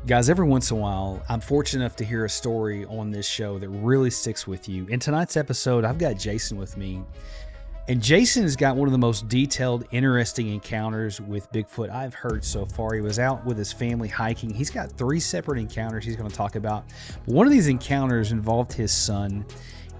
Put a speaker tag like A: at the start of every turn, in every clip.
A: Guys, every once in a while, I'm fortunate enough to hear a story on this show that really sticks with you. In tonight's episode, I've got Jason with me. And Jason has got one of the most detailed, interesting encounters with Bigfoot I've heard so far. He was out with his family hiking. He's got 3 separate encounters he's going to talk about. But one of these encounters involved his son,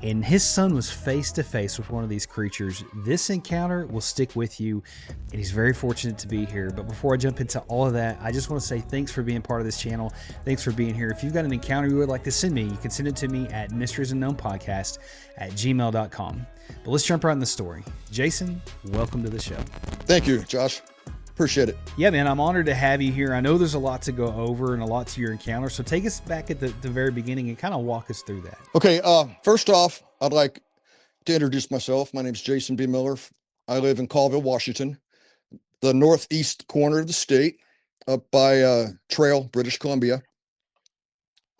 A: and his son was face to face with one of these creatures. This encounter will stick with you, and he's very fortunate to be here. But before I jump into all of that, I just want to say thanks for being part of this channel. Thanks for being here. If you've got an encounter you would like to send me, you can send it to me at mysteriesunknownpodcast@gmail.com. But let's jump right in the story. Jason, welcome to the show.
B: Thank you, Josh. Appreciate it.
A: Yeah, man, I'm honored to have you here. I know there's a lot to go over and a lot to your encounter. So take us back at the very beginning and kind of walk us through that.
B: Okay, first off, I'd like to introduce myself. My name is Jason B. Miller. I live in Colville, Washington, the northeast corner of the state, up by Trail, British Columbia.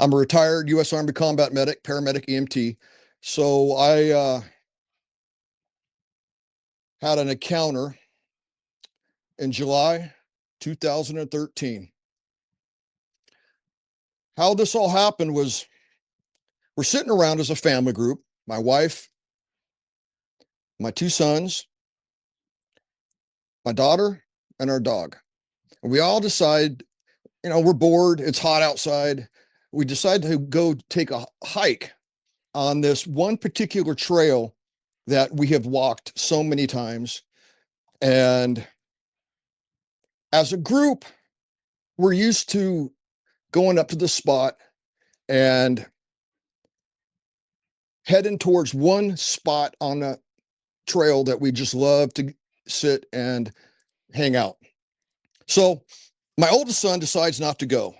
B: I'm a retired U.S. Army combat medic, paramedic EMT. So I had an encounter in July 2013. How this all happened was we're sitting around as a family group, my wife, my 2 sons, my daughter, and our dog. And we all decide, we're bored, it's hot outside. We decide to go take a hike on this one particular trail that we have walked so many times. And as a group, we're used to going up to the spot and heading towards one spot on the trail that we just love to sit and hang out. So my oldest son decides not to go.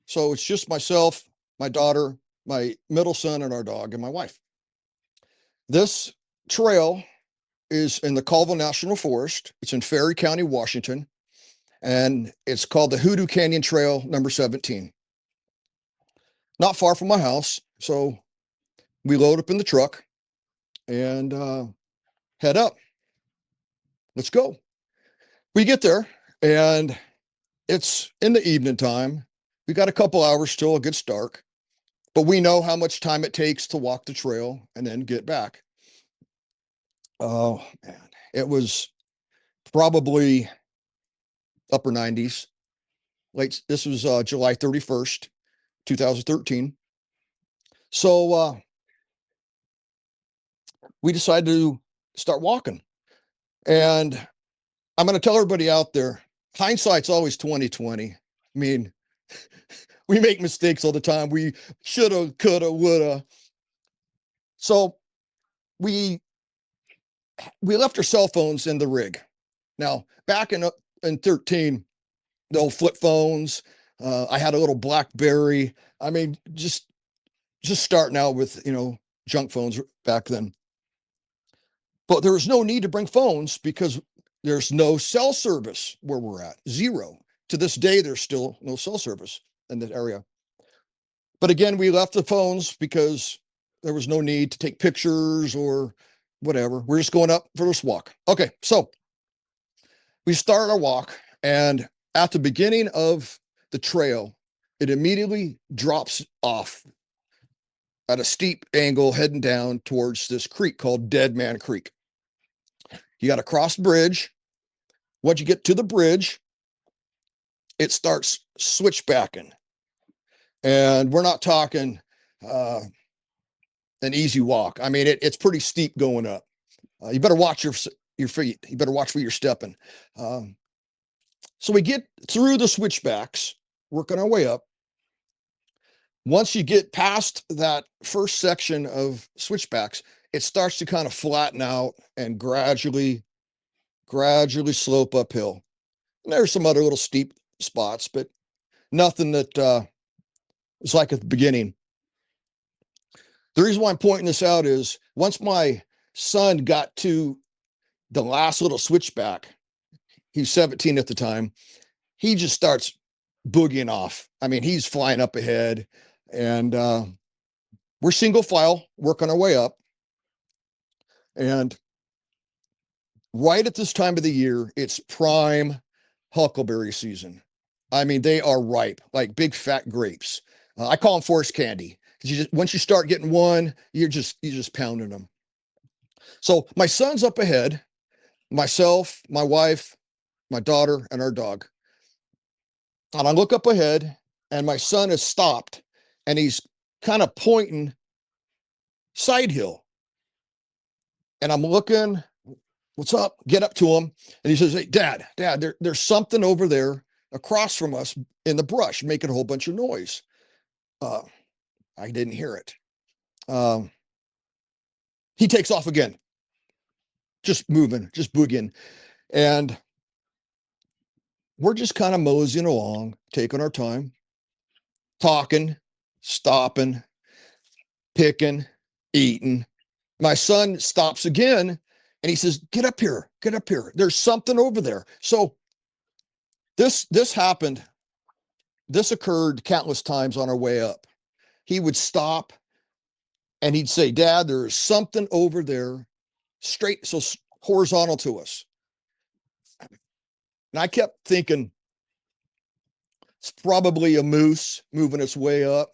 B: So it's just myself, my daughter, my middle son, and our dog, and my wife. This trail is in the Colville National Forest. It's in Ferry County, Washington. And it's called the Hoodoo Canyon Trail number 17. Not far from my house. So we load up in the truck and head up. Let's go. We get there and it's in the evening time. We got a couple hours till it gets dark, but we know how much time it takes to walk the trail and then get back. Oh man, it was probably upper 90s. This was July 31st, 2013. So we decided to start walking. And I'm going to tell everybody out there, hindsight's always 20/20. I mean, we make mistakes all the time. We shoulda, coulda, woulda. So we left our cell phones in the rig. Now, back in 13, the old flip phones, I had a little BlackBerry. I mean, just starting out with, junk phones back then. But there was no need to bring phones because there's no cell service where we're at. 0. To this day, there's still no cell service in that area. But again, we left the phones because there was no need to take pictures or whatever. We're just going up for this walk. Okay, so we start our walk, and at the beginning of the trail, it immediately drops off at a steep angle heading down towards this creek called Dead Man Creek. You got to cross the bridge. Once you get to the bridge, it starts switchbacking. And we're not talking an easy walk. I mean, it's pretty steep going up. You better watch your feet. You better watch where you're stepping. So we get through the switchbacks, working our way up. Once you get past that first section of switchbacks, it starts to kind of flatten out and gradually slope uphill. And there's some other little steep spots, but nothing that is like at the beginning. The reason why I'm pointing this out is once my son got to the last little switchback, he's 17 at the time, he just starts boogieing off. I mean, he's flying up ahead, and we're single file working our way up. And right at this time of the year, it's prime huckleberry season. I mean, they are ripe, like big fat grapes. I call them forest candy. Once you start getting one, you're just pounding them. So my son's up ahead, myself, my wife, my daughter, and our dog. And I look up ahead, and my son has stopped, and he's kind of pointing side hill. And I'm looking, what's up? Get up to him. And he says, hey, Dad, there's something over there across from us in the brush making a whole bunch of noise. I didn't hear it. He takes off again, just moving, just boogieing. And we're just kind of moseying along, taking our time, talking, stopping, picking, eating. My son stops again and he says, get up here, get up here. There's something over there. So this happened. This occurred countless times on our way up. He would stop and he'd say, Dad, there's something over there, straight, so horizontal to us. And I kept thinking, it's probably a moose moving its way up.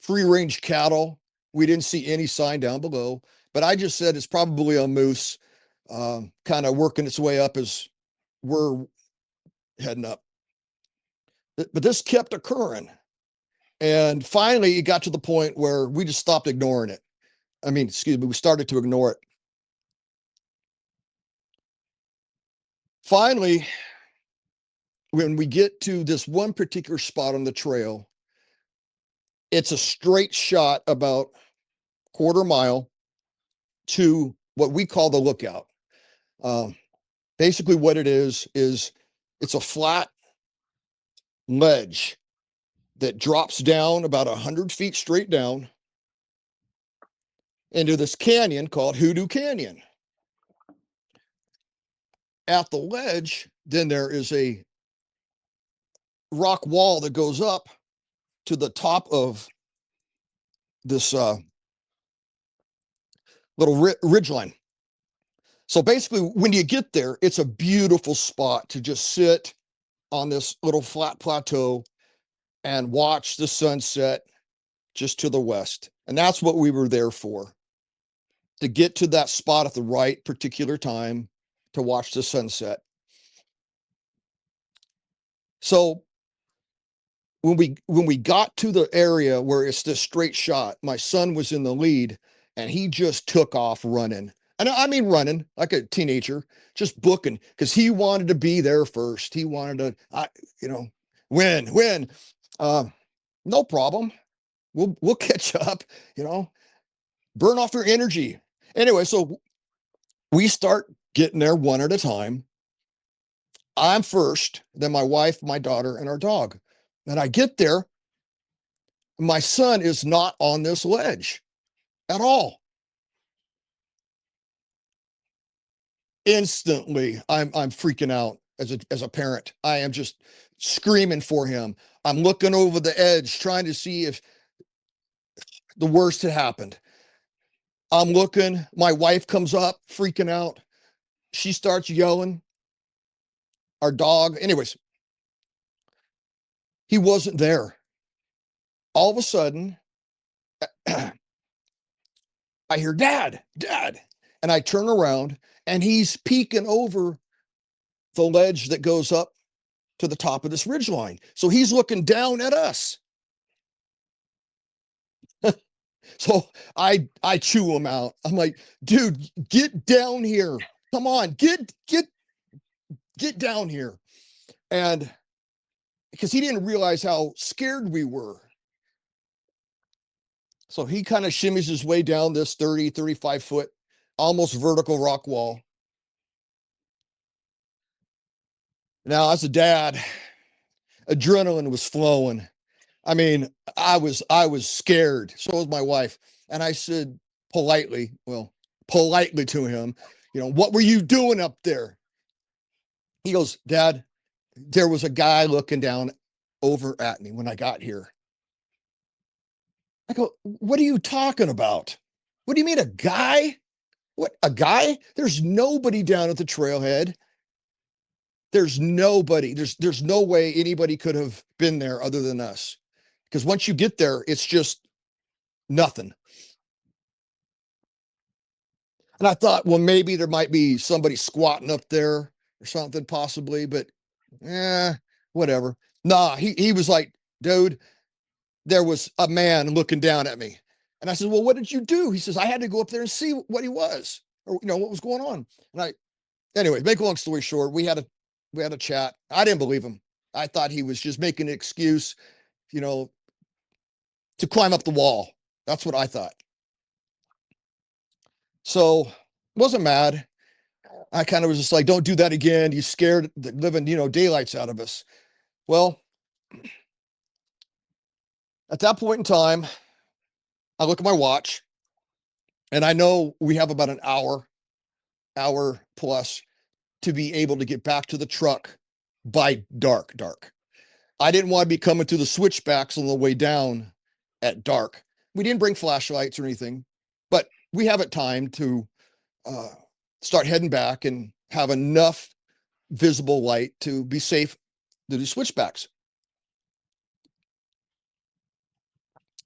B: Free range cattle. We didn't see any sign down below, but I just said it's probably a moose kind of working its way up as we're heading up. But this kept occurring. And finally, it got to the point where we just stopped ignoring it. I mean, excuse me, we started to ignore it. Finally, when we get to this one particular spot on the trail, it's a straight shot about quarter mile to what we call the lookout. Basically what it is it's a flat ledge that drops down about 100 feet straight down into this canyon called Hoodoo Canyon. At the ledge, then there is a rock wall that goes up to the top of this little ridge line. So basically, when you get there, it's a beautiful spot to just sit on this little flat plateau and watch the sunset just to the west. And that's what we were there for, to get to that spot at the right particular time to watch the sunset. So when we got to the area where it's this straight shot, my son was in the lead and he just took off running. And I mean running like a teenager, just booking, because he wanted to be there first. He wanted to, win. No problem. We'll catch up, burn off your energy. Anyway, so we start getting there one at a time. I'm first, then my wife, my daughter, and our dog. And I get there. My son is not on this ledge at all. Instantly, I'm freaking out as a parent. I am just screaming for him. I'm looking over the edge, trying to see if the worst had happened. I'm looking, my wife comes up, freaking out. She starts yelling. Our dog, anyways, he wasn't there. All of a sudden, I hear, Dad. And I turn around and he's peeking over the ledge that goes up to the top of this ridge line. So he's looking down at us. So I chew him out. I'm like, dude, get down here. Come on, get down here. And because he didn't realize how scared we were. So he kind of shimmies his way down this 30, 35 foot, almost vertical rock wall. Now, as a dad, adrenaline was flowing. I mean, I was scared. So was my wife. And I said politely to him, what were you doing up there? He goes, Dad, there was a guy looking down over at me when I got here. I go, what are you talking about? What do you mean a guy? What, a guy? There's nobody down at the trailhead. there's nobody, there's no way anybody could have been there other than us. Because once you get there, it's just nothing. And I thought, well, maybe there might be somebody squatting up there or something possibly, but whatever. Nah, he was like, dude, there was a man looking down at me. And I said, well, what did you do? He says, I had to go up there and see what he was, or, what was going on. And anyway, make a long story short, we had a chat. I didn't believe him. I thought he was just making an excuse, to climb up the wall. That's what I thought. So wasn't mad. I kind of was just like, don't do that again. You scared the living, daylights out of us. Well, at that point in time, I look at my watch and I know we have about an hour plus to be able to get back to the truck by dark. I didn't want to be coming to the switchbacks on the way down at dark. We didn't bring flashlights or anything, but we have it time to start heading back and have enough visible light to be safe to do switchbacks.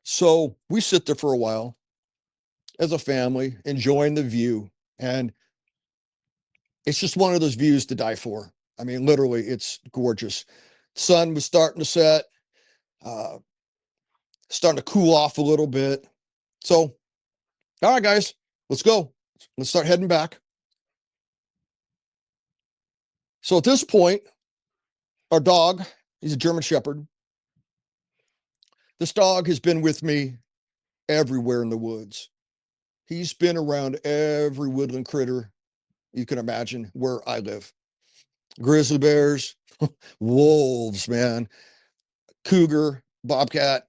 B: So we sit there for a while as a family, enjoying the view. And it's just one of those views to die for. I mean, literally, it's gorgeous. Sun was starting to set, starting to cool off a little bit. So, all right, guys, let's go. Let's start heading back. So at this point, our dog, he's a German Shepherd. This dog has been with me everywhere in the woods. He's been around every woodland critter you can imagine where I live. Grizzly bears, wolves, man, cougar, bobcat,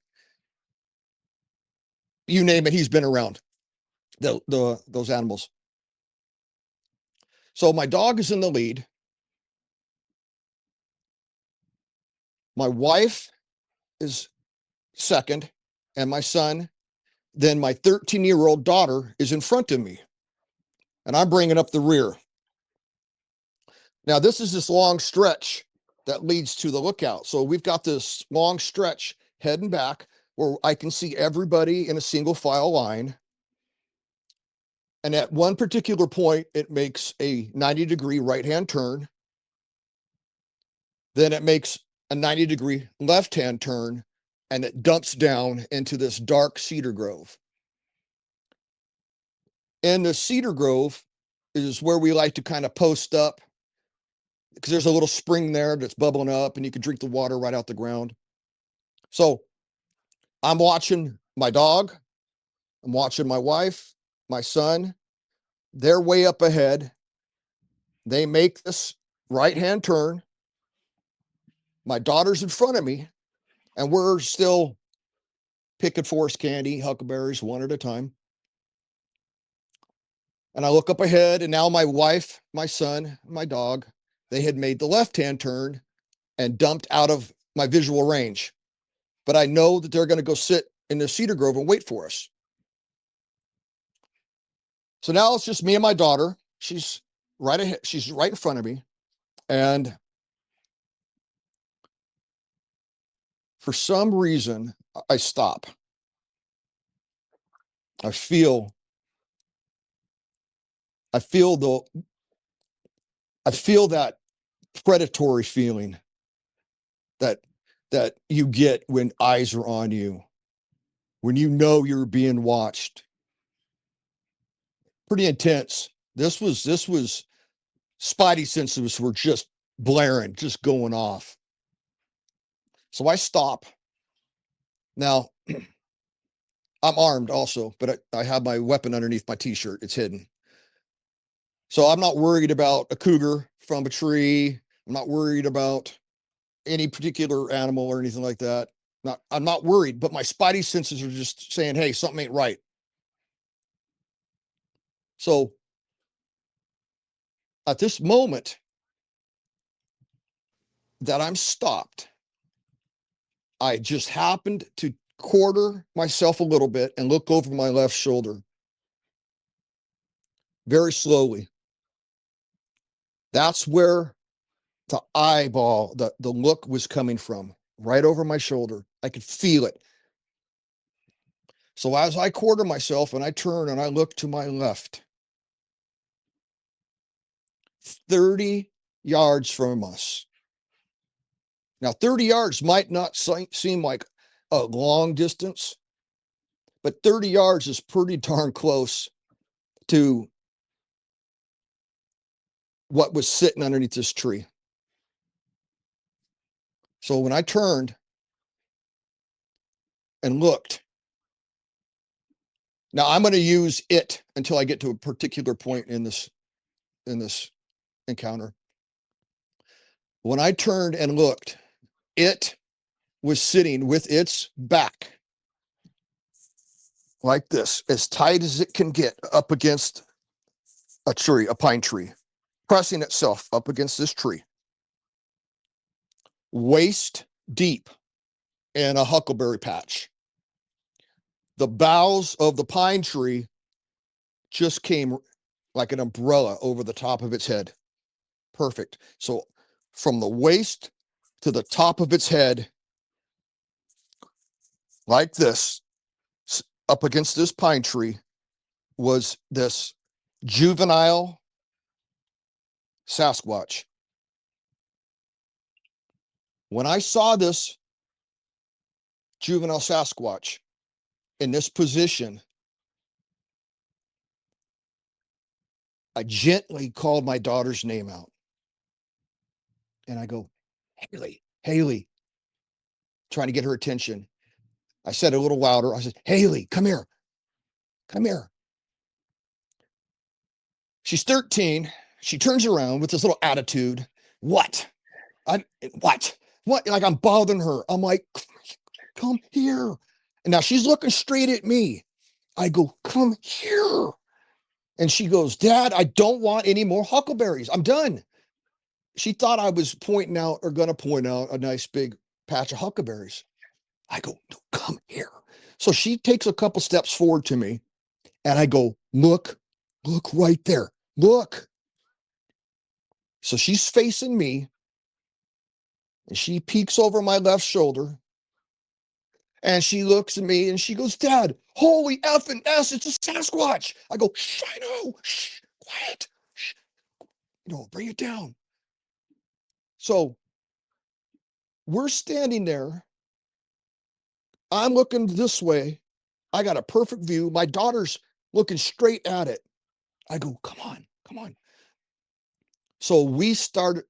B: you name it, he's been around those animals. So my dog is in the lead. My wife is second, and my son, then my 13-year-old daughter is in front of me, and I'm bringing up the rear. Now, this is this long stretch that leads to the lookout. So we've got this long stretch heading back where I can see everybody in a single file line. And at one particular point, it makes a 90-degree right-hand turn. Then it makes a 90-degree left-hand turn, and it dumps down into this dark cedar grove. And the cedar grove is where we like to kind of post up, because there's a little spring there that's bubbling up and you can drink the water right out the ground. So I'm watching my dog, I'm watching my wife, my son. They're way up ahead. They make this right-hand turn. My daughter's in front of me, and we're still picking forest candy, huckleberries, one at a time. And I look up ahead, and now my wife, my son, my dog, they had made the left-hand turn and dumped out of my visual range. But I know that they're going to go sit in the cedar grove and wait for us. So now it's just me and my daughter. She's right ahead. She's right in front of me. And for some reason, I stop. I feel that predatory feeling that you get when eyes are on you, when you know you're being watched. Pretty intense. This was spidey senses were just blaring, just going off. So I stop. Now, I'm armed also, but I have my weapon underneath my t-shirt. It's hidden. So I'm not worried about a cougar from a tree. I'm not worried about any particular animal or anything like that. I'm not worried, but my spidey senses are just saying, hey, something ain't right. So at this moment that I'm stopped, I just happened to quarter myself a little bit and look over my left shoulder very slowly. That's where the eyeball, the look was coming from right over my shoulder. I could feel it. So as I quarter myself and I turn and I look to my left, 30 yards from us. Now, 30 yards might not seem like a long distance, but 30 yards is pretty darn close to what was sitting underneath this tree. So when I turned and looked, now I'm going to use it until I get to a particular point in this encounter. When I turned and looked, it was sitting with its back like this, as tight as it can get up against a tree, a pine tree, pressing itself up against this tree, waist deep in a huckleberry patch. The boughs of the pine tree just came like an umbrella over the top of its head. Perfect. So from the waist to the top of its head, like this, up against this pine tree, was this juvenile Sasquatch. When I saw this juvenile Sasquatch in this position, I gently called my daughter's name out. And I go, Haley, Haley, trying to get her attention. I said a little louder. I said, Haley, come here. Come here. She's 13. She turns around with this little attitude. What? What? Like I'm bothering her. I'm like, come here. And now she's looking straight at me. I go, come here. And she goes, Dad, I don't want any more huckleberries. I'm done. She thought I was pointing out or going to point out a nice big patch of huckleberries. I go, no, come here. So she takes a couple steps forward to me and I go, look right there. Look. So she's facing me and she peeks over my left shoulder and she looks at me and she goes, Dad, holy effing S, it's a Sasquatch. I go, shh, I know, shh, quiet, shh. Bring it down. So we're standing there. I'm looking this way. I got a perfect view. My daughter's looking straight at it. I go, come on, come on. So we started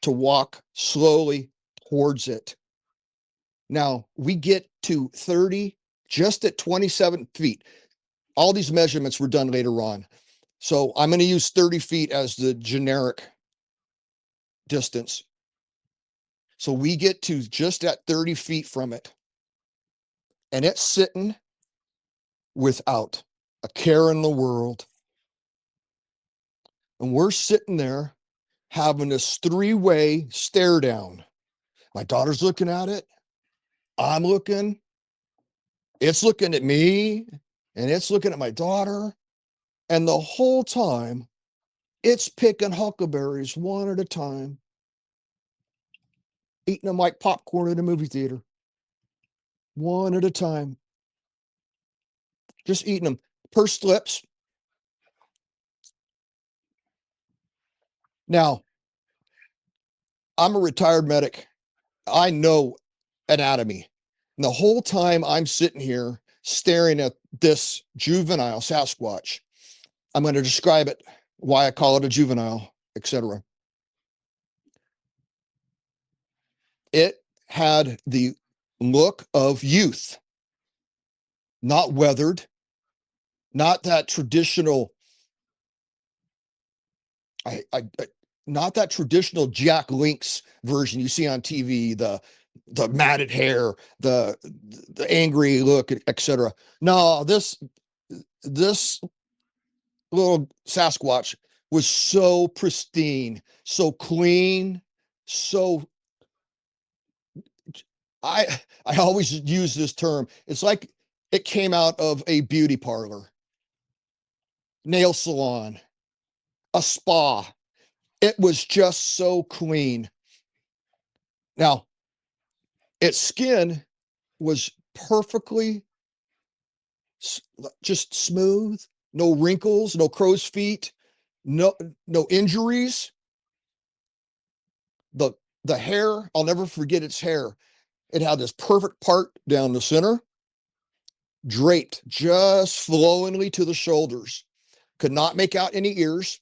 B: to walk slowly towards it. Now we get to 30, just at 27 feet. All these measurements were done later on. So I'm going to use 30 feet as the generic distance. So we get to just at 30 feet from it. And it's sitting without a care in the world. And we're sitting there having this three-way stare down. My daughter's looking at it. I'm looking. It's looking at me. And it's looking at my daughter. And the whole time, it's picking huckleberries one at a time, eating them like popcorn in a movie theater. One at a time. Just eating them. Pursed lips. Now, I'm a retired medic. I know anatomy. And the whole time I'm sitting here staring at this juvenile Sasquatch, I'm going to describe it, why I call it a juvenile, etc. It had the look of youth, not weathered, not that traditional, not that traditional Jack Lynx version you see on TV, the matted hair, the angry look, etc. No, this little Sasquatch was so pristine, so clean, so I always use this term. It's like it came out of a beauty parlor, nail salon, a spa. It was just so clean. Now, its skin was perfectly just smooth, no wrinkles, no crow's feet, no injuries. The hair, I'll never forget its hair. It had this perfect part down the center, draped just flowingly to the shoulders. Could not make out any ears.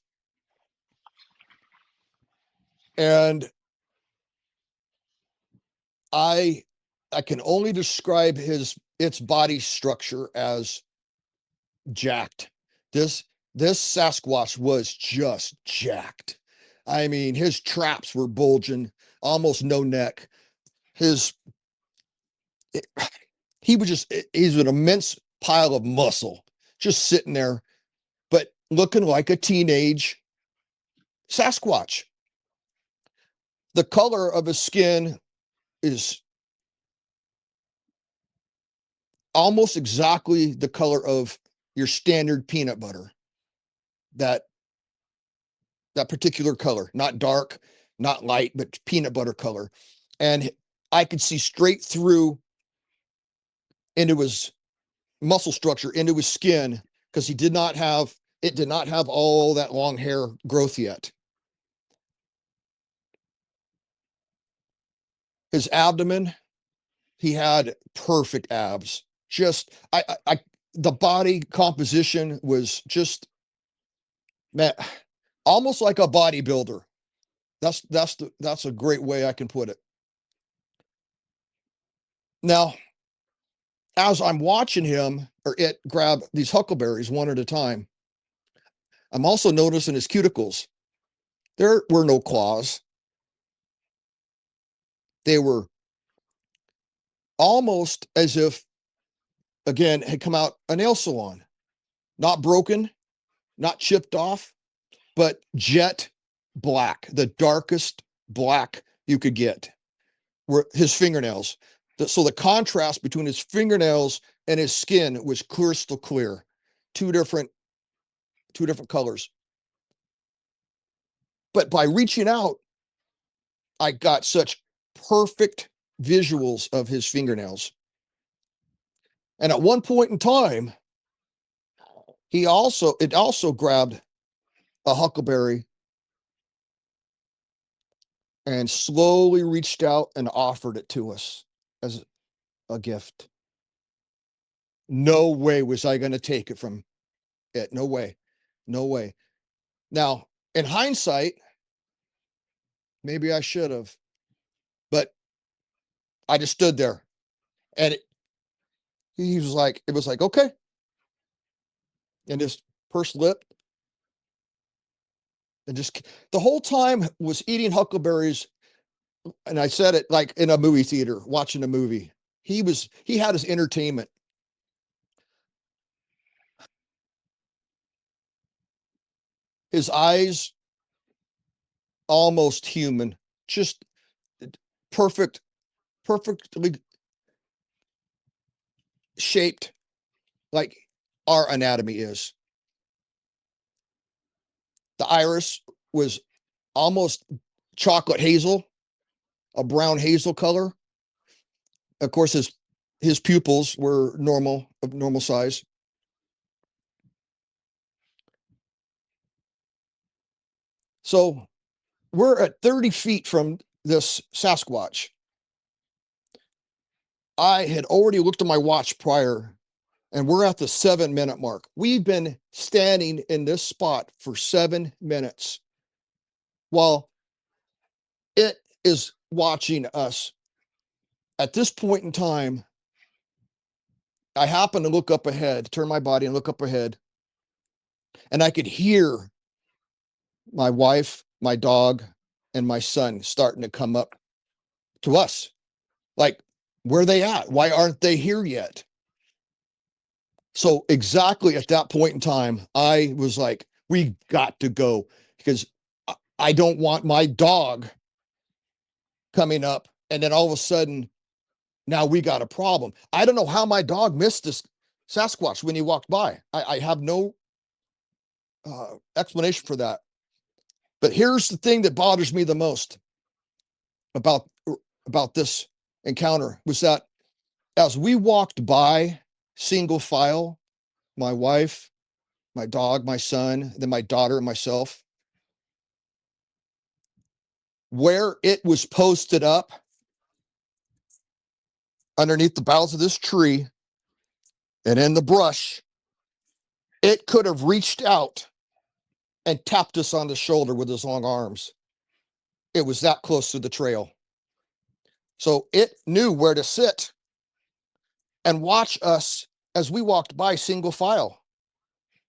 B: And I can only describe its body structure as jacked. This Sasquatch was just jacked. I mean, his traps were bulging, almost no neck. He's he's an immense pile of muscle just sitting there, but looking like a teenage Sasquatch. The color of his skin is almost exactly the color of your standard peanut butter. That particular color, not dark, not light, but peanut butter color. And I could see straight through into his muscle structure, into his skin, because it did not have all that long hair growth yet. His abdomen, he had perfect abs. Just the body composition was just, man, almost like a bodybuilder. That's a great way I can put it. Now, as I'm watching him or it grab these huckleberries one at a time, I'm also noticing his cuticles. There were no claws. They were almost as if, again, had come out a nail salon. Not broken, not chipped off, but jet black, the darkest black you could get, were his fingernails. So the contrast between his fingernails and his skin was crystal clear. Two different colors. But by reaching out, I got such perfect visuals of his fingernails. And at one point in time, it also grabbed a huckleberry and slowly reached out and offered it to us as a gift. No way was I going to take it from it. No way. No way. Now, in hindsight, maybe I should have, but I just stood there and it was like, okay. And just pursed lip and just the whole time was eating huckleberries. And I said it like in a movie theater, watching a movie. He had his entertainment. His eyes, almost human, just perfectly shaped like our anatomy is. The iris was almost chocolate hazel, a brown hazel color. Of course, his pupils were of normal size. So we're at 30 feet from this Sasquatch. I had already looked at my watch prior, and we're at the 7-minute mark. We've been standing in this spot for 7 minutes while it is watching us. At this point in time, I happen to look up ahead, turn my body and look up ahead, and I could hear my wife, my dog, and my son starting to come up to us. Like, where are they at? Why aren't they here yet? So exactly at that point in time, I was like, we got to go, because I don't want my dog coming up and then all of a sudden now we got a problem. I don't know how my dog missed this Sasquatch when he walked by. I have no explanation for that. But here's the thing that bothers me the most about about this encounter was that as we walked by single file, my wife, my dog, my son, then my daughter and myself, where it was posted up underneath the boughs of this tree and in the brush, it could have reached out and tapped us on the shoulder with his long arms. It was that close to the trail. So it knew where to sit and watch us as we walked by single file.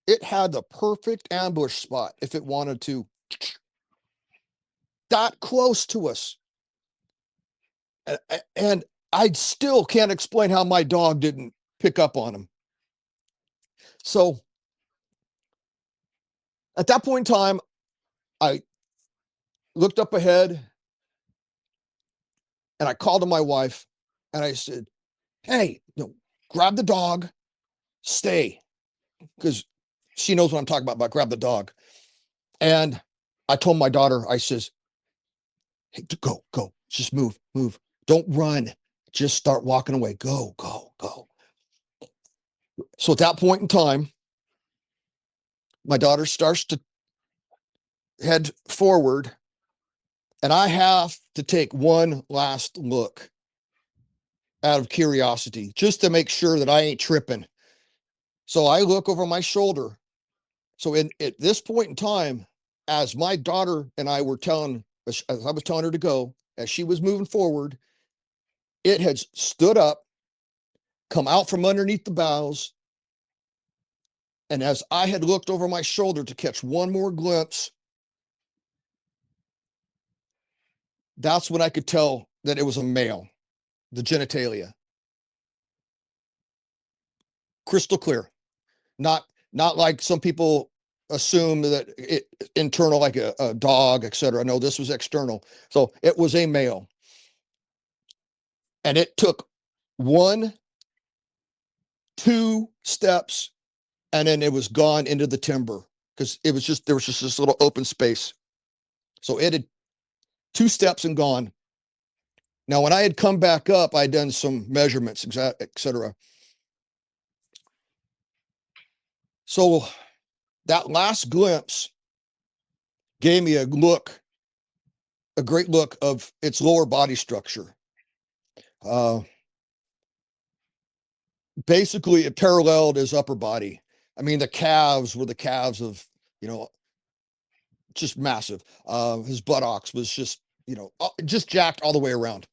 B: It had the perfect ambush spot if it wanted to. That close to us. And I still can't explain how my dog didn't pick up on him. So at that point in time, I looked up ahead and I called to my wife and I said, hey, grab the dog, stay. Because she knows what I'm talking about grab the dog. And I told my daughter, I says, hey, go, just move. Don't run. Just start walking away. Go. So at that point in time, my daughter starts to head forward, and I have to take one last look out of curiosity, just to make sure that I ain't tripping. So I look over my shoulder. So at this point in time, as my daughter and I were as I was telling her to go, as she was moving forward, it had stood up, come out from underneath the boughs. And as I had looked over my shoulder to catch one more glimpse, that's when I could tell that it was a male, the genitalia. Crystal clear. Not like some people assume that it internal, like a dog, etc. No, this was external. So it was a male. And it took 1, 2 steps, and then it was gone into the timber because there was just this little open space. So it had 2 steps and gone. Now, when I had come back up, I'd done some measurements, etc. So that last glimpse gave me a great look of its lower body structure. Basically, it paralleled his upper body. I mean, the calves were the calves of, just massive. His buttocks was just jacked all the way around.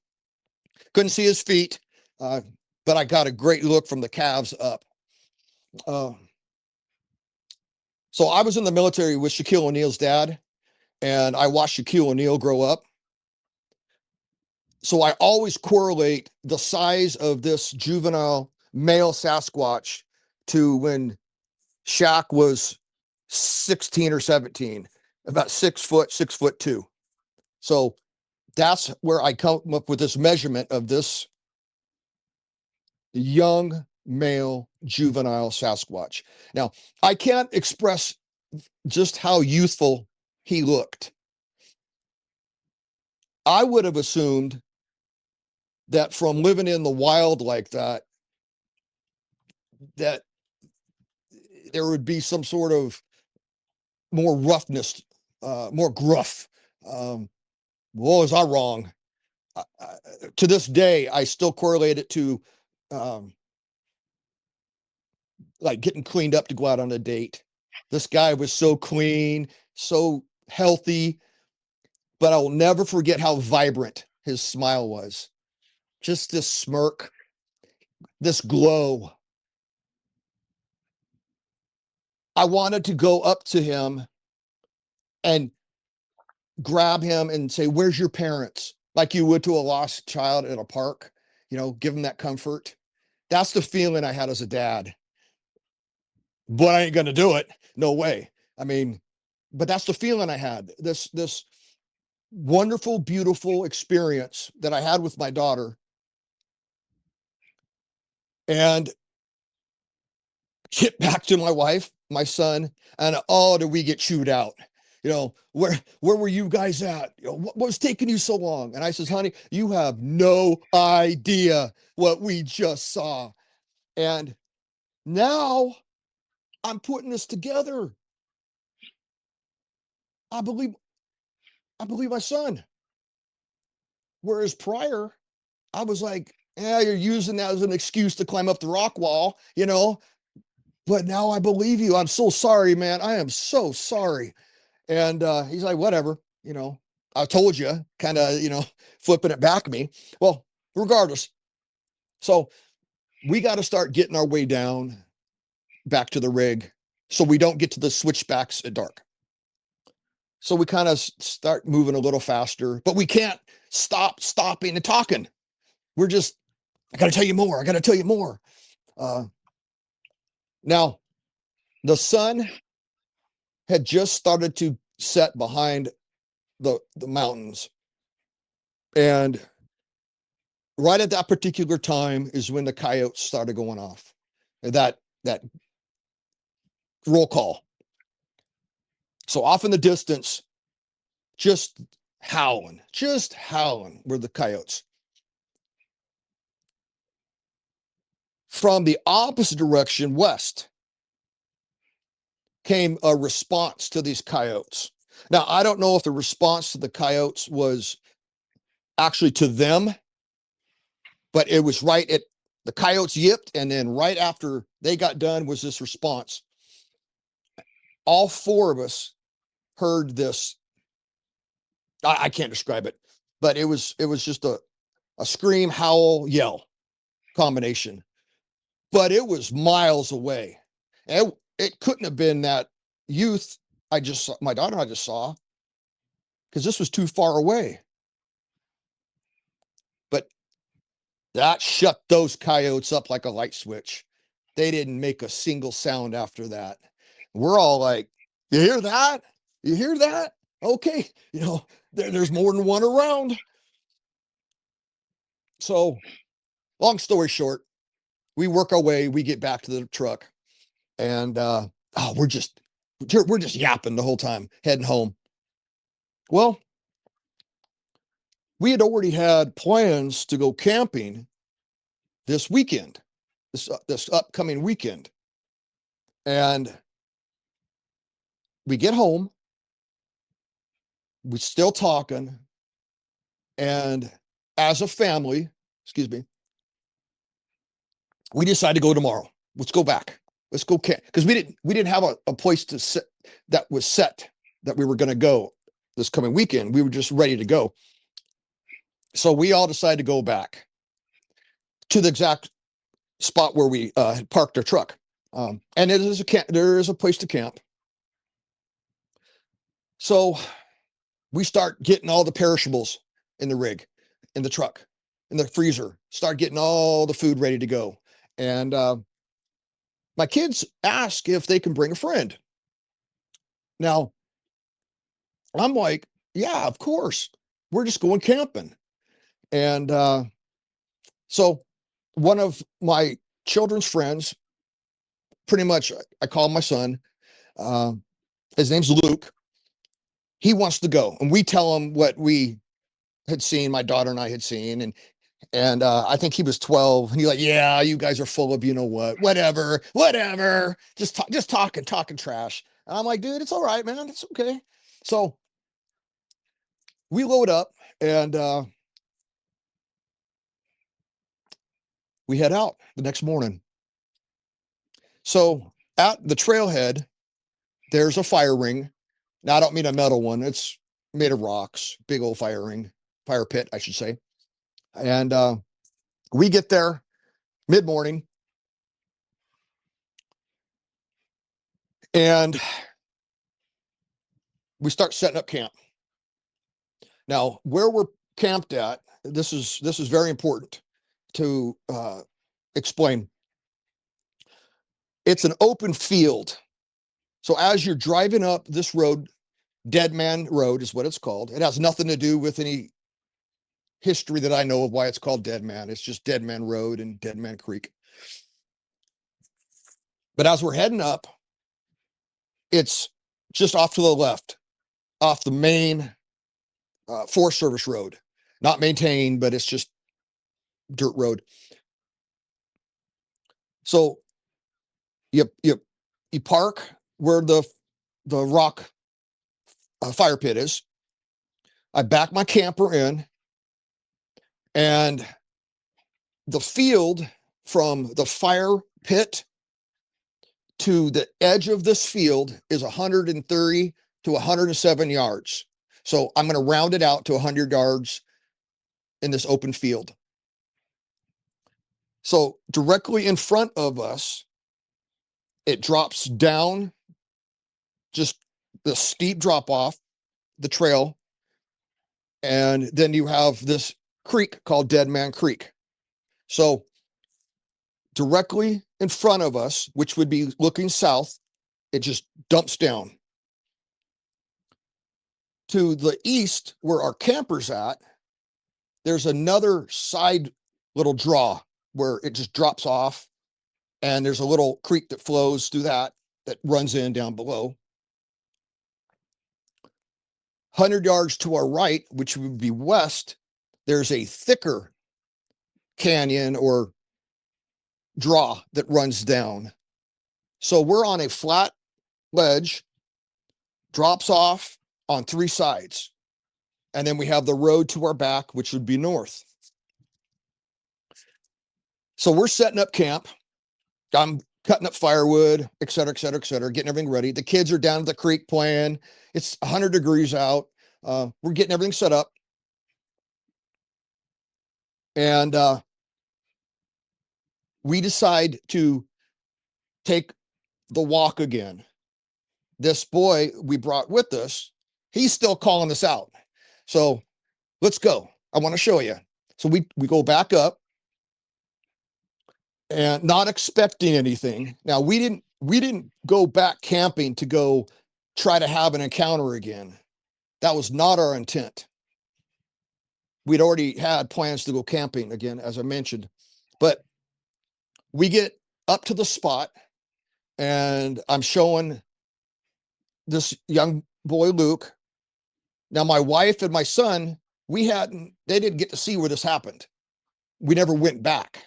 B: Couldn't see his feet, but I got a great look from the calves up. So I was in the military with Shaquille O'Neal's dad, and I watched Shaquille O'Neal grow up. So I always correlate the size of this juvenile male Sasquatch to when Shaq was 16 or 17, about 6 foot, 6'2". So that's where I come up with this measurement of this young male juvenile Sasquatch. Now, I can't express just how youthful he looked. I would have assumed that from living in the wild like that there would be some sort of more roughness, more gruff. Was I wrong? To this day, I still correlate it to like getting cleaned up to go out on a date. This guy was so clean, so healthy, but I'll never forget how vibrant his smile was. Just this smirk, this glow. I wanted to go up to him and grab him and say, where's your parents? Like you would to a lost child at a park, give him that comfort. That's the feeling I had as a dad. But I ain't going to do it. No way. I mean, but that's the feeling I had. This wonderful, beautiful experience that I had with my daughter. And get back to my wife, my son, and did we get chewed out? where were you guys at? What was taking you so long? And I says, honey, you have no idea what we just saw. And now I'm putting this together. I believe my son. Whereas prior, I was like, you're using that as an excuse to climb up the rock wall, but now I believe you. I'm so sorry, man. I am so sorry. And he's like, whatever, I told you, kind of, flipping it back at me. Well, regardless. So we got to start getting our way down back to the rig so we don't get to the switchbacks at dark. So we kind of start moving a little faster, but we can't stopping and talking. We're just, I got to tell you more. I got to tell you more. Now, the sun had just started to set behind the mountains. And right at that particular time is when the coyotes started going off. That roll call. So off in the distance, just howling were the coyotes. From the opposite direction, west, came a response to these coyotes. Now, I don't know if the response to the coyotes was actually to them, but it was right at the coyotes yipped, and then right after they got done was this response. All four of us heard this. I can't describe it, but it was just a scream, howl, yell combination. But it was miles away. And it couldn't have been that youth my daughter and I just saw, because this was too far away. But that shut those coyotes up like a light switch. They didn't make a single sound after that. We're all like, you hear that? You hear that? Okay. There's more than one around. So long story short, we work our way, we get back to the truck, and we're just yapping the whole time, heading home. Well, we had already had plans to go camping this weekend, this upcoming weekend. And we get home, we're still talking, and as a family, we decided to go tomorrow. Let's go back. Let's go camp, because we didn't have a place to sit that was set that we were going to go this coming weekend. We were just ready to go. So we all decided to go back to the exact spot where we had parked our truck. And there is a place to camp. So we start getting all the perishables in the rig, in the truck, in the freezer, start getting all the food ready to go. And my kids ask if they can bring a friend. Now, I'm like, yeah, of course. We're just going camping. And so one of my children's friends, pretty much, I call him my son. His name's Luke. He wants to go. And we tell him what we had seen, my daughter and I had seen. And I think he was 12. And he's like, yeah, you guys are full of, whatever, just talking trash. And I'm like, dude, it's all right, man. It's okay. So we load up and we head out the next morning. So at the trailhead, there's a fire ring. Now, I don't mean a metal one. It's made of rocks, big old fire pit, I should say. And we get there mid-morning, and we start setting up camp. Now, where we're camped at, this is very important to explain. It's an open field. So as you're driving up this road, Dead Man Road is what it's called. It has nothing to do with any history that I know of why it's called Dead Man. It's just Dead Man Road and Dead Man Creek. But as we're heading up, it's just off to the left. off the main Forest Service road, not maintained, but it's just dirt road. So you park where the rock fire pit is. I back my camper in, and the field from the fire pit to the edge of this field is 130 to 107 yards. So I'm going to round it out to 100 yards in this open field. So directly in front of us, it drops down, just the steep drop off the trail. And then you have this creek called Dead Man Creek. So directly in front of us, which would be looking south, it just dumps down. To the east, where our camper's at, there's another side little draw where it just drops off, and there's a little creek that flows through that runs in down below. 100 yards to our right, which would be west, there's a thicker canyon or draw that runs down. So we're on a flat ledge, drops off on three sides. And then we have the road to our back, which would be north. So we're setting up camp. I'm cutting up firewood, et cetera, et cetera, et cetera, getting everything ready. The kids are down at the creek playing. It's 100 degrees out. We're getting everything set up. And we decide to take the walk again. This boy we brought with us, he's still calling us out. So let's go. I want to show you. So we go back up, and not expecting anything. Now we didn't go back camping to go try to have an encounter again. That was not our intent. We'd already had plans to go camping again, as I mentioned, but we get up to the spot, and I'm showing this young boy, Luke. Now, my wife and my son, they didn't get to see where this happened. We never went back.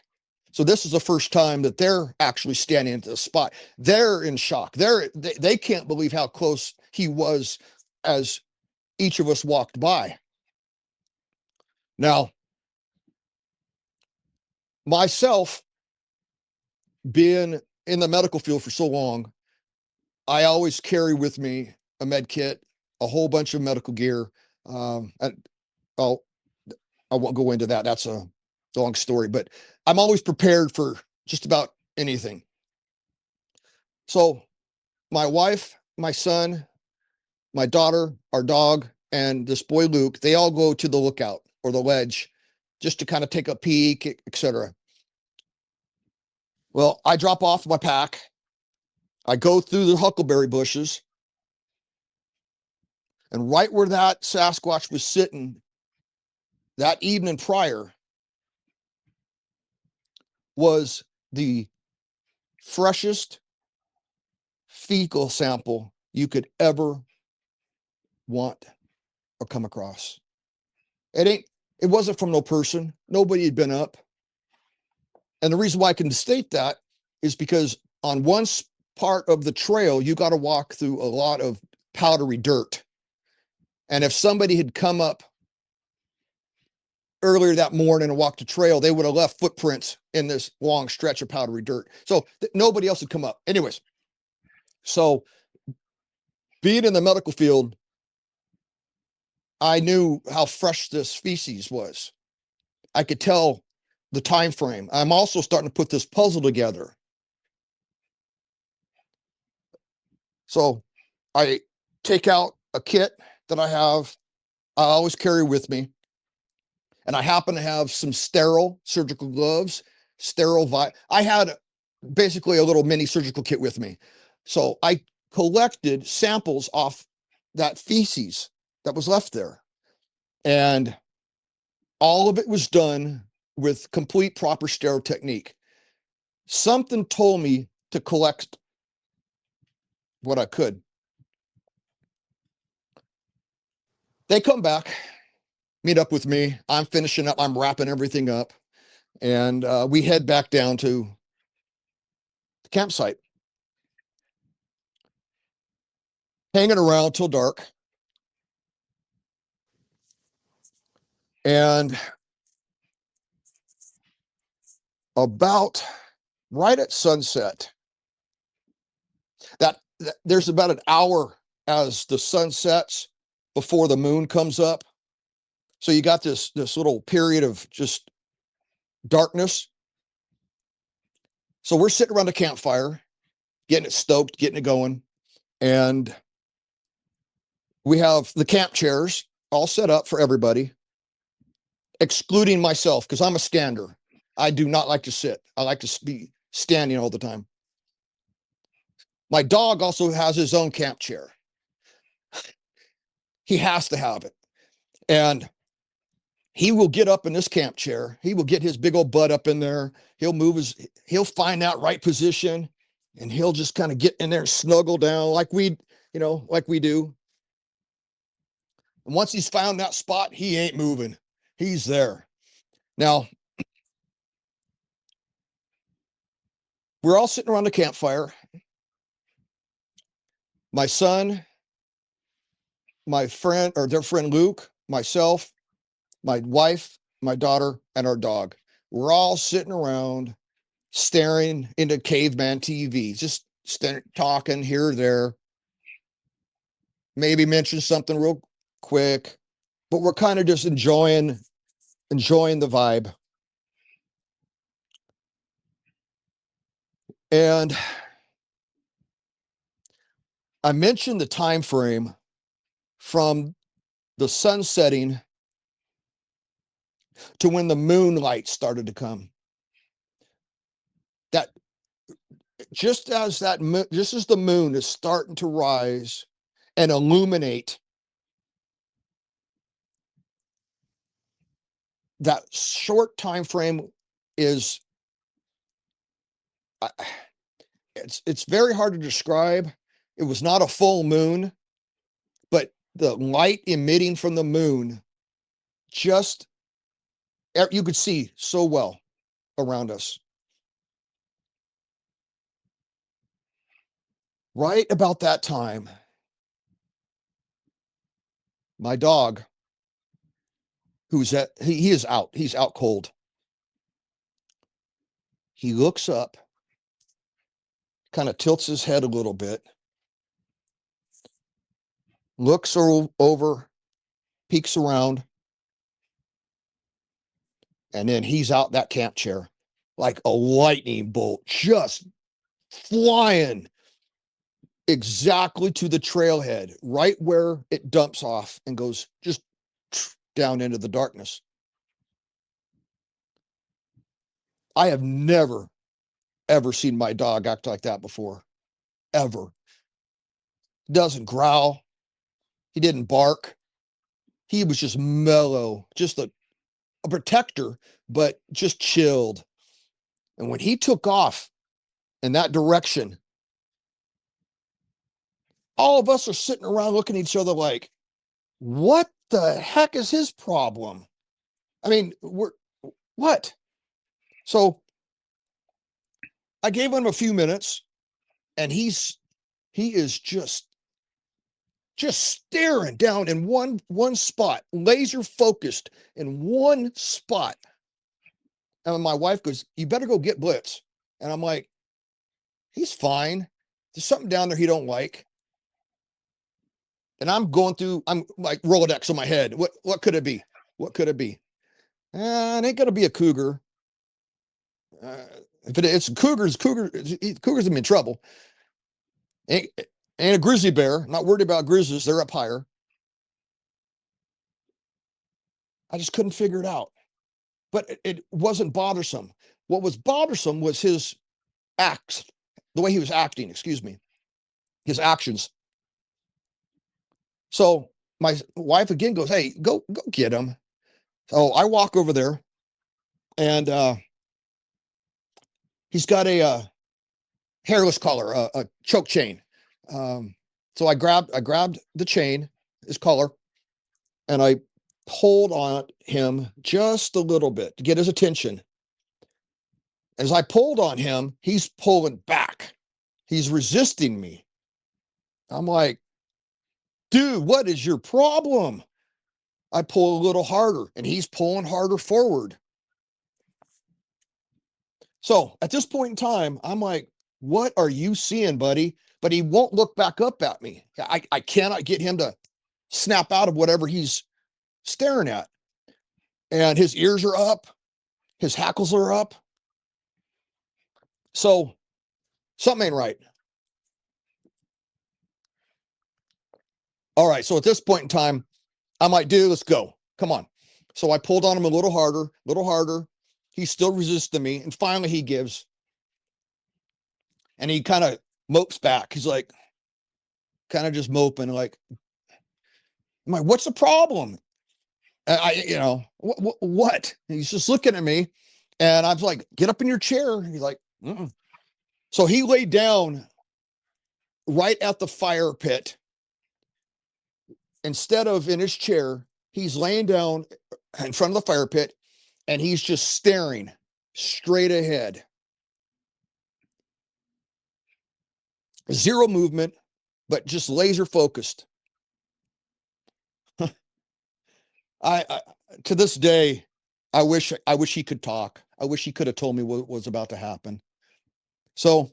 B: So this is the first time that they're actually standing at the spot. They're in shock. They can't believe how close he was as each of us walked by. Now, myself, being in the medical field for so long, I always carry with me a med kit, a whole bunch of medical gear. I won't go into that. That's a long story, but I'm always prepared for just about anything. So my wife, my son, my daughter, our dog, and this boy, Luke, they all go to the lookout or the ledge just to kind of take a peek, etc. Well, I drop off my pack. I go through the huckleberry bushes, and right where that Sasquatch was sitting that evening prior was the freshest fecal sample you could ever want or come across. It wasn't from no person. Nobody had been up. And the reason why I can state that is because on one part of the trail, you got to walk through a lot of powdery dirt. And if somebody had come up earlier that morning and walked the trail, they would have left footprints in this long stretch of powdery dirt. So nobody else had come up. Anyways, so being in the medical field, I knew how fresh this feces was. I could tell the time frame. I'm also starting to put this puzzle together. So I take out a kit that I always carry with me. And I happen to have some sterile surgical gloves, I had basically a little mini surgical kit with me. So I collected samples off that feces that was left there. And all of it was done with complete proper sterile technique. Something told me to collect what I could. They come back, meet up with me. I'm finishing up. I'm wrapping everything up. And we head back down to the campsite, hanging around till dark. And about right at sunset, there's about an hour as the sun sets before the moon comes up. So you got this little period of just darkness. So we're sitting around the campfire, getting it stoked, getting it going. And we have the camp chairs all set up for everybody, excluding myself, because I'm a stander. I do not like to sit. I like to be standing all the time. My dog also has his own camp chair. He has to have it. And he will get up in this camp chair. He will get his big old butt up in there. He'll find that right position, and he'll just kind of get in there and snuggle down like we do. And once he's found that spot, he ain't moving. He's there. Now, we're all sitting around the campfire. My son, my friend, or their friend Luke, myself, my wife, my daughter, and our dog. We're all sitting around staring into caveman TV, just talking here or there. Maybe mention something real quick, but we're kind of just enjoying the vibe. And I mentioned the time frame from the sun setting to when the moonlight started to come. That just as the moon is starting to rise and illuminate, that short time frame is it's very hard to describe. It was not a full moon, but the light emitting from the moon, just you could see so well around us. Right about that time, my dog, he is out. He's out cold. He looks up, kind of tilts his head a little bit, looks over, peeks around, and then he's out that camp chair like a lightning bolt, just flying exactly to the trailhead, right where it dumps off and goes just down into the darkness. I have never, ever seen my dog act like that before, ever. Doesn't growl. He didn't bark. He was just mellow, just a protector, but just chilled. And when he took off in that direction, all of us are sitting around looking at each other like, what the heck is his problem? I mean, what? So I gave him a few minutes, and he is just staring down in one spot, laser focused in one spot. And my wife goes, "You better go get Blitz." And I'm like, "He's fine. There's something down there he don't like." And I'm like Rolodex in my head. What could it be? What could it be? It ain't gonna be a cougar. If it's cougars are in trouble. Ain't a grizzly bear. Not worried about grizzlies. They're up higher. I just couldn't figure it out. But it wasn't bothersome. What was bothersome was his acts, the way he was acting, his actions. So my wife again goes, "Hey, go get him." So I walk over there, and he's got a hairless collar, a choke chain. So I grabbed the chain, his collar, and I pulled on him just a little bit to get his attention. As I pulled on him, he's pulling back. He's resisting me. I'm like, dude, what is your problem? I pull a little harder and he's pulling harder forward. So at this point in time, I'm like, what are you seeing, buddy? But he won't look back up at me. I cannot get him to snap out of whatever he's staring at. And his ears are up, his hackles are up. So something ain't right. All right. So at this point in time, I'm like, dude, let's go. Come on. So I pulled on him a little harder, little harder. He's still resisting me. And finally he gives. And he kind of mopes back. He's like, kind of just moping, like, I'm like, what's the problem? What? And he's just looking at me. And I was like, get up in your chair. He's like, mm-mm. So he laid down right at the fire pit. Instead of in his chair, he's laying down in front of the fire pit and he's just staring straight ahead. Zero movement, but just laser focused. I to this day, I wish he could talk. I wish he could have told me what was about to happen. So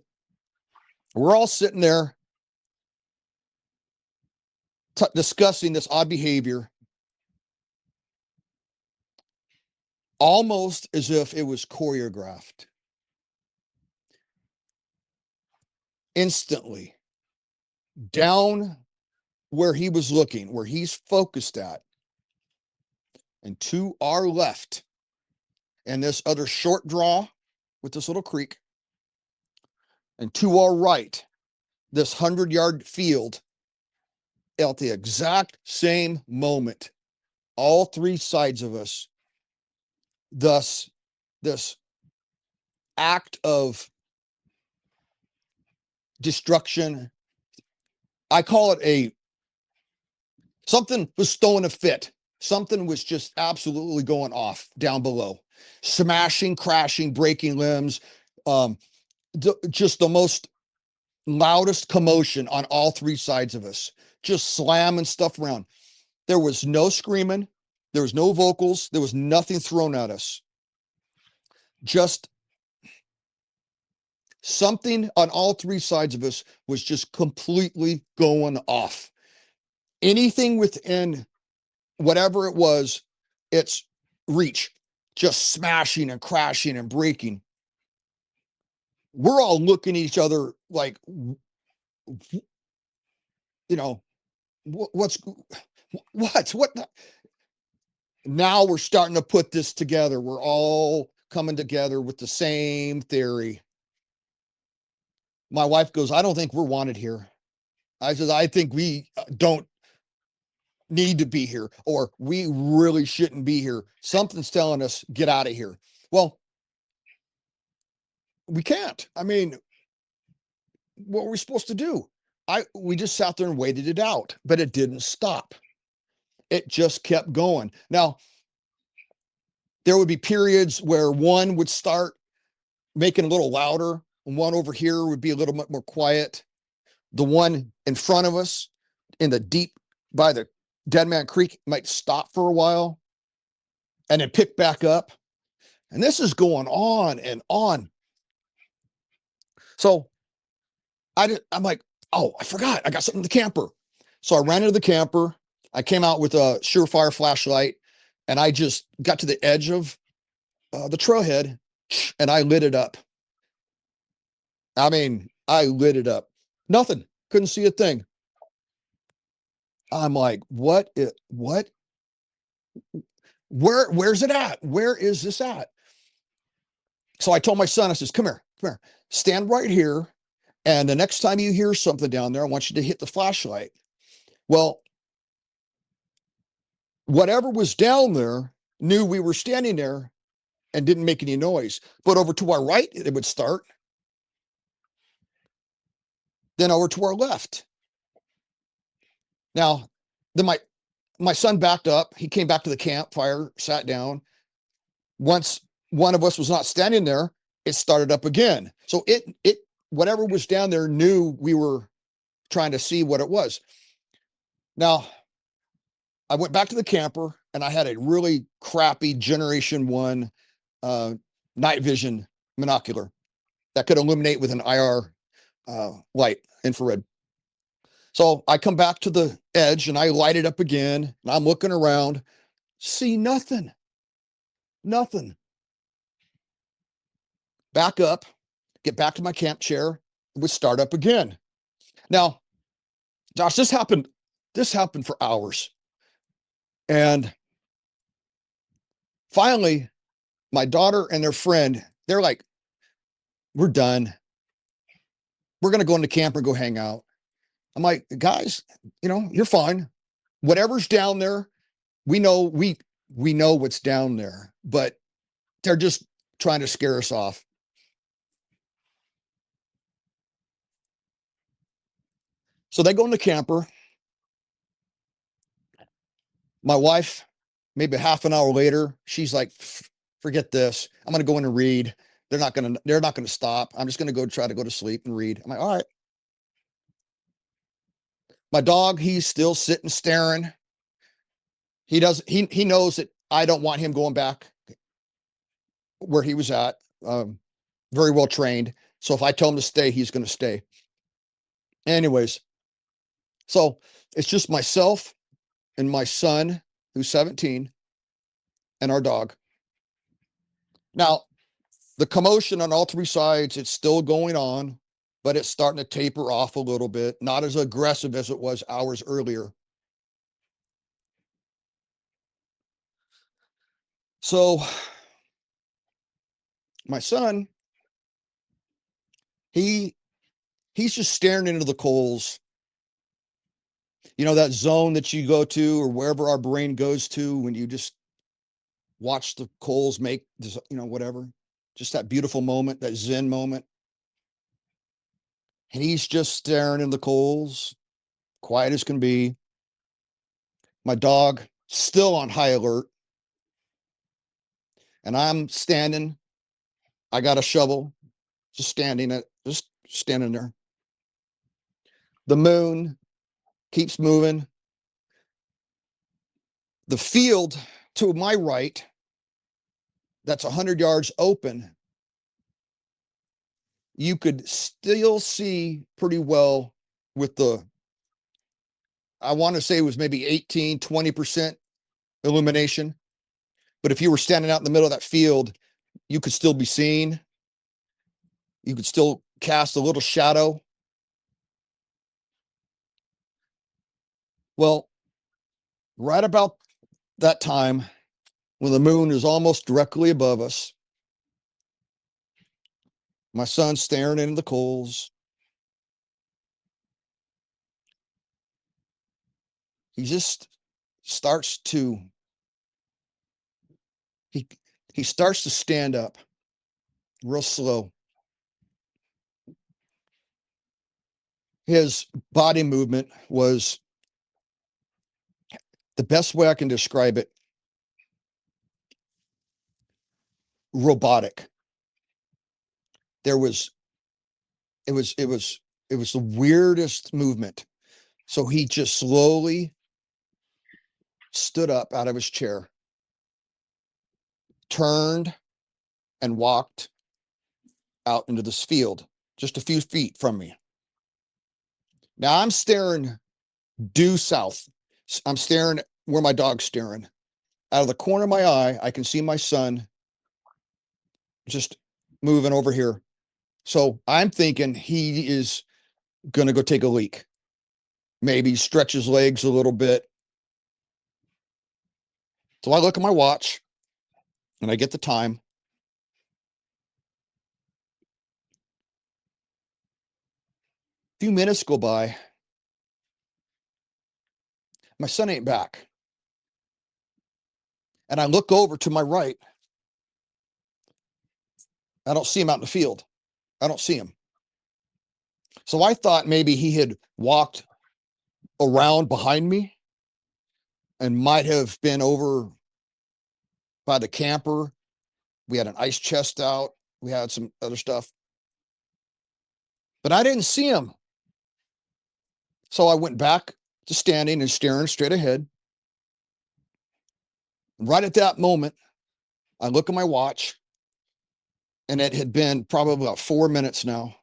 B: we're all sitting there discussing this odd behavior, almost as if it was choreographed. Instantly, down where he was looking, where he's focused at, and to our left, and this other short draw with this little creek, and to our right, this 100-yard field, at the exact same moment, all three sides of us, thus this act of destruction, I call it something was throwing a fit. Something was just absolutely going off down below, smashing, crashing, breaking limbs, just the most loudest commotion on all three sides of us, just slamming stuff around. There was no screaming. There was no vocals. There was nothing thrown at us. Just something on all three sides of us was just completely going off. Anything within whatever it was, its reach, just smashing and crashing and breaking. We're all looking at each other like, what? Now we're starting to put this together. We're all coming together with the same theory. My wife goes, I don't think we're wanted here. I said, I think we don't need to be here, or we really shouldn't be here. Something's telling us, get out of here. Well, we can't. I mean, what were we supposed to do? We just sat there and waited it out, but it didn't stop. It just kept going. Now, there would be periods where one would start making a little louder, and one over here would be a little bit more quiet. The one in front of us in the deep by the Dead Man Creek might stop for a while and then pick back up. And this is going on and on. So I'm like, oh, I forgot. I got something in the camper. So I ran into the camper. I came out with a Surefire flashlight and I just got to the edge of the trailhead and I lit it up. I mean, I lit it up. Nothing. Couldn't see a thing. I'm like, what? Where's it at? Where is this at? So I told my son, I says, come here, stand right here. And the next time you hear something down there, I want you to hit the flashlight. Well, whatever was down there knew we were standing there and didn't make any noise. But over to our right, it would start. Then over to our left. Now, then my son backed up. He came back to the campfire, sat down. Once one of us was not standing there, it started up again. So whatever was down there knew we were trying to see what it was. Now, I went back to the camper and I had a really crappy Generation 1 night vision monocular that could illuminate with an IR light, infrared. So I come back to the edge and I light it up again and I'm looking around, see nothing. Back up, get back to my camp chair, it would start up again. Now, Josh, this happened for hours. And finally, my daughter and their friend, they're like, we're done. We're going to go into camp and go hang out. I'm like, guys, you're fine. Whatever's down there, we know what's down there, but they're just trying to scare us off. So they go in the camper. My wife, maybe half an hour later, she's like, forget this. I'm going to go in and read. They're not going to stop. I'm just going to go try to go to sleep and read. I'm like, all right. My dog, he's still sitting staring. He knows that I don't want him going back where he was at. Very well trained. So if I tell him to stay, he's going to stay. Anyways, so it's just myself and my son, who's 17, and our dog. Now, the commotion on all three sides, it's still going on, but it's starting to taper off a little bit, not as aggressive as it was hours earlier. So my son, he's just staring into the coals. That zone that you go to or wherever our brain goes to when you just watch the coals make this, whatever, just that beautiful moment, that Zen moment. And he's just staring in the coals, quiet as can be. My dog still on high alert. And I'm standing. I got a shovel, just standing there. The moon keeps moving. The field to my right, that's 100 yards open, you could still see pretty well with I want to say it was maybe 18, 20% illumination. But if you were standing out in the middle of that field, you could still be seen. You could still cast a little shadow. Well, right about that time, when the moon is almost directly above us, my son's staring into the coals. He just starts to, he starts to stand up real slow. His body movement was, the best way I can describe it, robotic. It was the weirdest movement. So he just slowly stood up out of his chair, turned, and walked out into this field, just a few feet from me. Now I'm staring due south. I'm staring where my dog's staring. Out of the corner of my eye, I can see my son just moving over here. So I'm thinking he is going to go take a leak. Maybe stretch his legs a little bit. So I look at my watch and I get the time. A few minutes go by. My son ain't back. And I look over to my right. I don't see him out in the field. I don't see him. So I thought maybe he had walked around behind me and might have been over by the camper. We had an ice chest out. We had some other stuff, but I didn't see him. So I went back to standing and staring straight ahead. Right at that moment, I look at my watch, and it had been probably about 4 minutes now.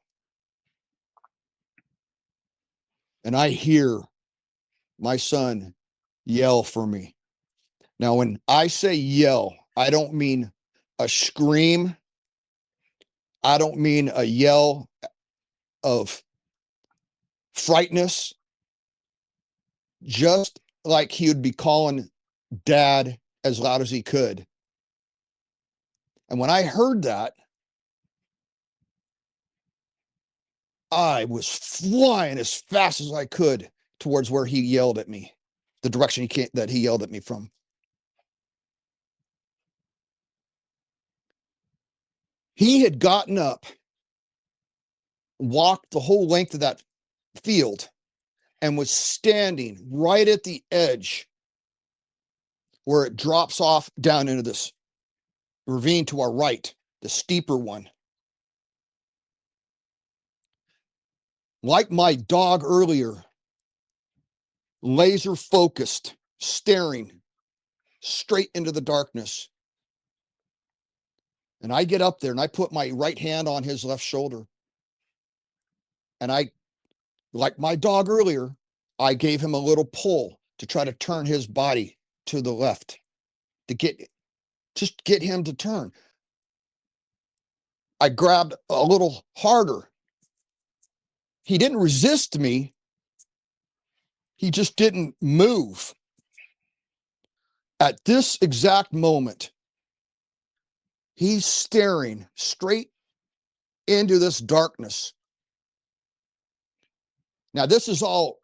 B: And I hear my son yell for me. Now, when I say yell, I don't mean a scream. I don't mean a yell of frightness, just like he would be calling dad as loud as he could. And when I heard that, I was flying as fast as I could towards where he yelled at me, the direction that he yelled at me from. He had gotten up, walked the whole length of that field, and was standing right at the edge where it drops off down into this ravine to our right, the steeper one. Like my dog earlier, laser focused, staring straight into the darkness. And I get up there and I put my right hand on his left shoulder. And I, like my dog earlier, I gave him a little pull to try to turn his body to the left, to just get him to turn. I grabbed a little harder. He didn't resist me. He just didn't move. At this exact moment, he's staring straight into this darkness. Now, this is all,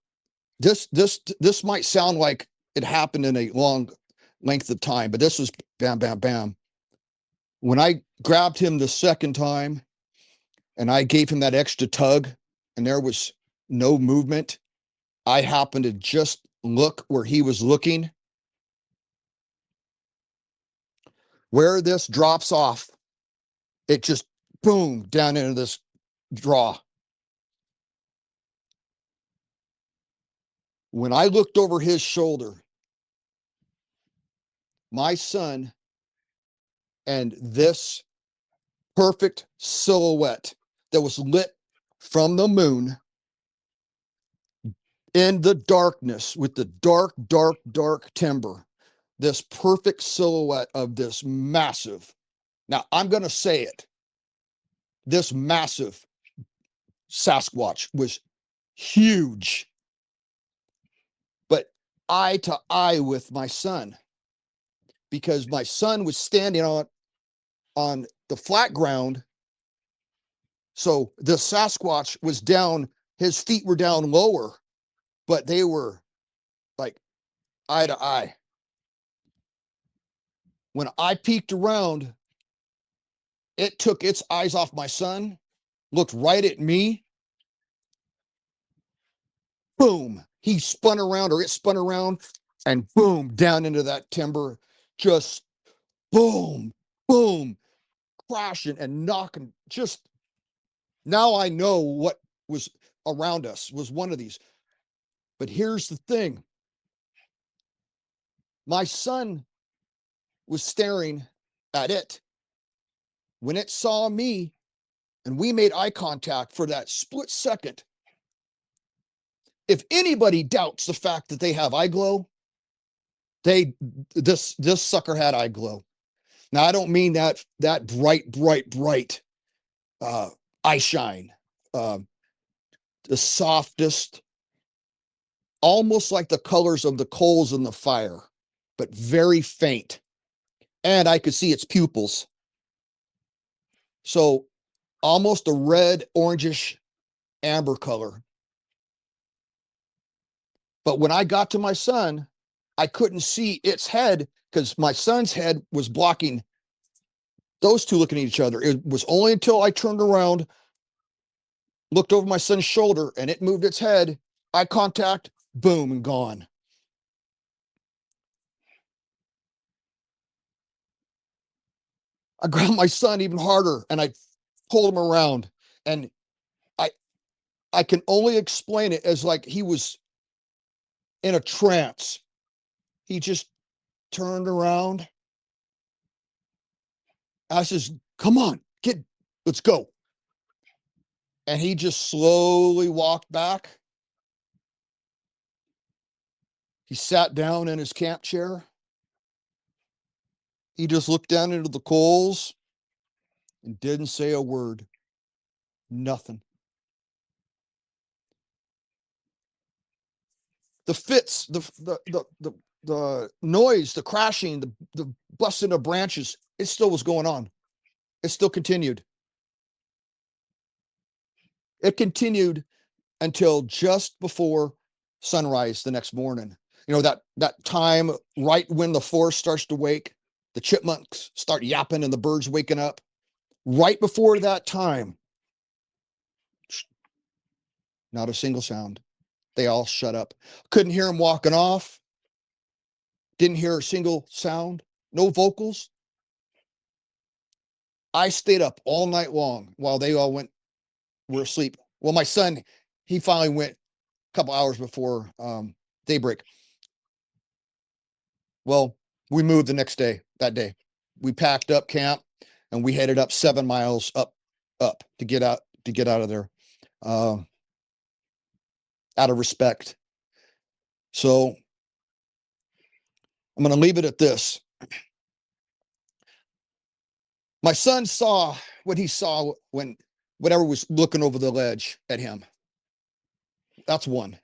B: this might sound like it happened in a long length of time, but this was bam, bam, bam. When I grabbed him the second time and I gave him that extra tug and there was no movement, I happened to just look where he was looking. Where this drops off, it just boom down into this draw. When I looked over his shoulder, my son and this perfect silhouette that was lit from the moon in the darkness with the dark, dark, dark timber, this perfect silhouette of this massive, now I'm going to say it, this massive Sasquatch was huge, but eye to eye with my son, because my son was standing on the flat ground. So the Sasquatch was down, his feet were down lower, but they were like eye to eye. When I peeked around, it took its eyes off my son, looked right at me. Boom, he spun around, or it spun around, and boom, down into that timber, just boom, boom, crashing and knocking. Just now I know what was around us was one of these. But here's the thing. My son was staring at it. When it saw me and we made eye contact for that split second, if anybody doubts the fact that they have eye glow, this sucker had eye glow. Now, I don't mean that bright eye shine. The softest, almost like the colors of the coals in the fire, but very faint. And I could see its pupils. So almost a red, orangish, amber color. But when I got to my son, I couldn't see its head because my son's head was blocking those two looking at each other. It was only until I turned around, looked over my son's shoulder, and it moved its head, eye contact, boom, and gone. I grabbed my son even harder and I pulled him around, and I can only explain it as like he was in a trance. He just turned around. I says, come on, kid, let's go. And he just slowly walked back. He sat down in his camp chair. He just looked down into the coals and didn't say a word. Nothing. The fits, the noise, the crashing, the busting of branches, it still was going on. It still continued. It continued until just before sunrise the next morning. You know, that time right when the forest starts to wake, the chipmunks start yapping and the birds waking up. Right before that time, not a single sound. They all shut up. Couldn't hear them walking off. Didn't hear a single sound. No vocals. I stayed up all night long while they all were asleep. Well, my son, he finally went a couple hours before daybreak. Well, we moved the next day, that day. We packed up camp and we headed up 7 miles up to get out of there, out of respect. So I'm going to leave it at this. My son saw what he saw when whatever was looking over the ledge at him. That's one.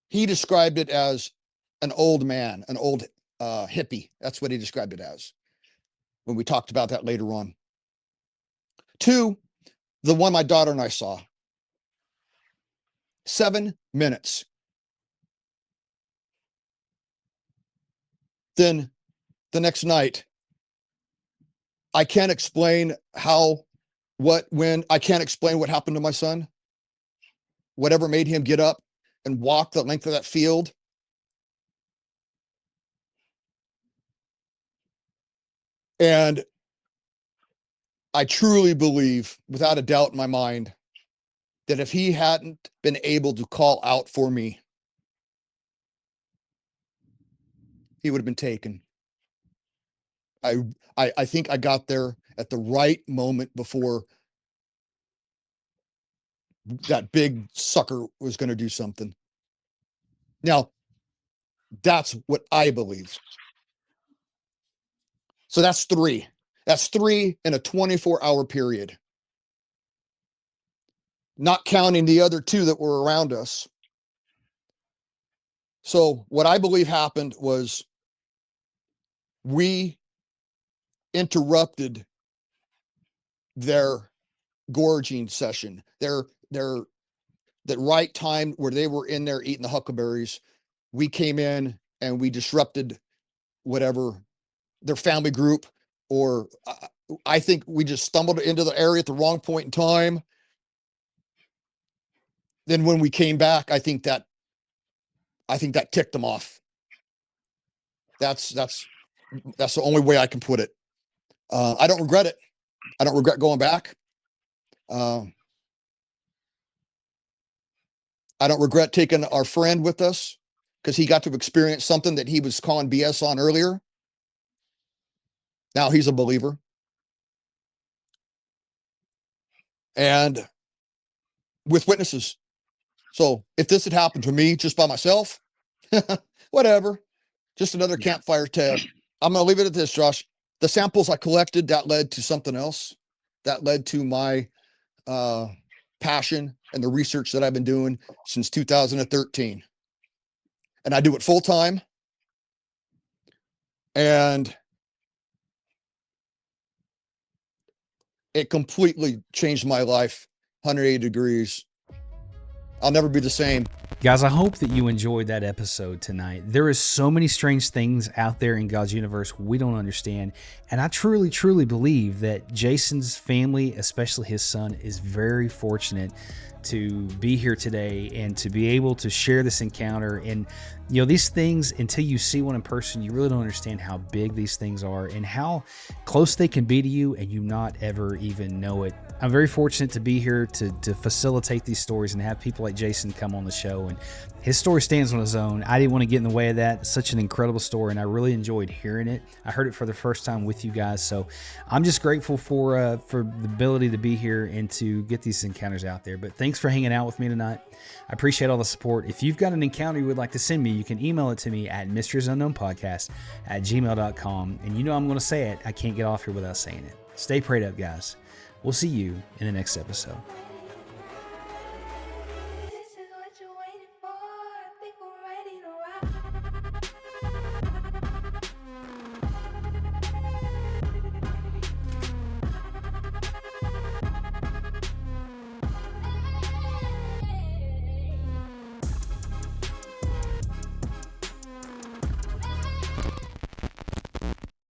B: He described it as an old man, an old hippie. That's what he described it as when we talked about that later on. 2, the one my daughter and I saw. 7 minutes. Then the next night, I can't explain how, what, when. I can't explain what happened to my son. Whatever made him get up and walk the length of that field. And I truly believe, without a doubt in my mind, that if he hadn't been able to call out for me, he would have been taken. I think I got there at the right moment before that big sucker was going to do something. Now, that's what I believe. So that's 3. That's 3 in a 24-hour period. Not counting the other 2 that were around us. So what I believe happened was we interrupted their gorging session, their that right time where they were in there eating the huckleberries. We came in and we disrupted whatever their family group, or I think we just stumbled into the area at the wrong point in time. Then when we came back, I think that ticked them off. That's the only way I can put it. I don't regret it. I don't regret going back. I don't regret taking our friend with us because he got to experience something that he was calling BS on earlier. Now he's a believer. And with witnesses. So if this had happened to me just by myself, whatever, just another campfire tale. I'm going to leave it at this, Josh. The samples I collected, that led to something else. That led to my passion and the research that I've been doing since 2013. And I do it full time. And it completely changed my life 180 degrees. I'll never be the same.
A: Guys, I hope that you enjoyed that episode tonight. There is so many strange things out there in God's universe we don't understand. And I truly, truly believe that Jason's family, especially his son, is very fortunate to be here today and to be able to share this encounter. And, you know, these things, until you see one in person, you really don't understand how big these things are and how close they can be to you and you not ever even know it. I'm very fortunate to be here to facilitate these stories and have people like Jason come on the show. And his story stands on his own. I didn't want to get in the way of that. It's such an incredible story, and I really enjoyed hearing it. I heard it for the first time with you guys, so I'm just grateful for the ability to be here and to get these encounters out there. But thanks for hanging out with me tonight. I appreciate all the support. If you've got an encounter you would like to send me, you can email it to me at mysteriesunknownpodcast@gmail.com. And you know I'm going to say it. I can't get off here without saying it. Stay prayed up, guys. We'll see you in the next episode.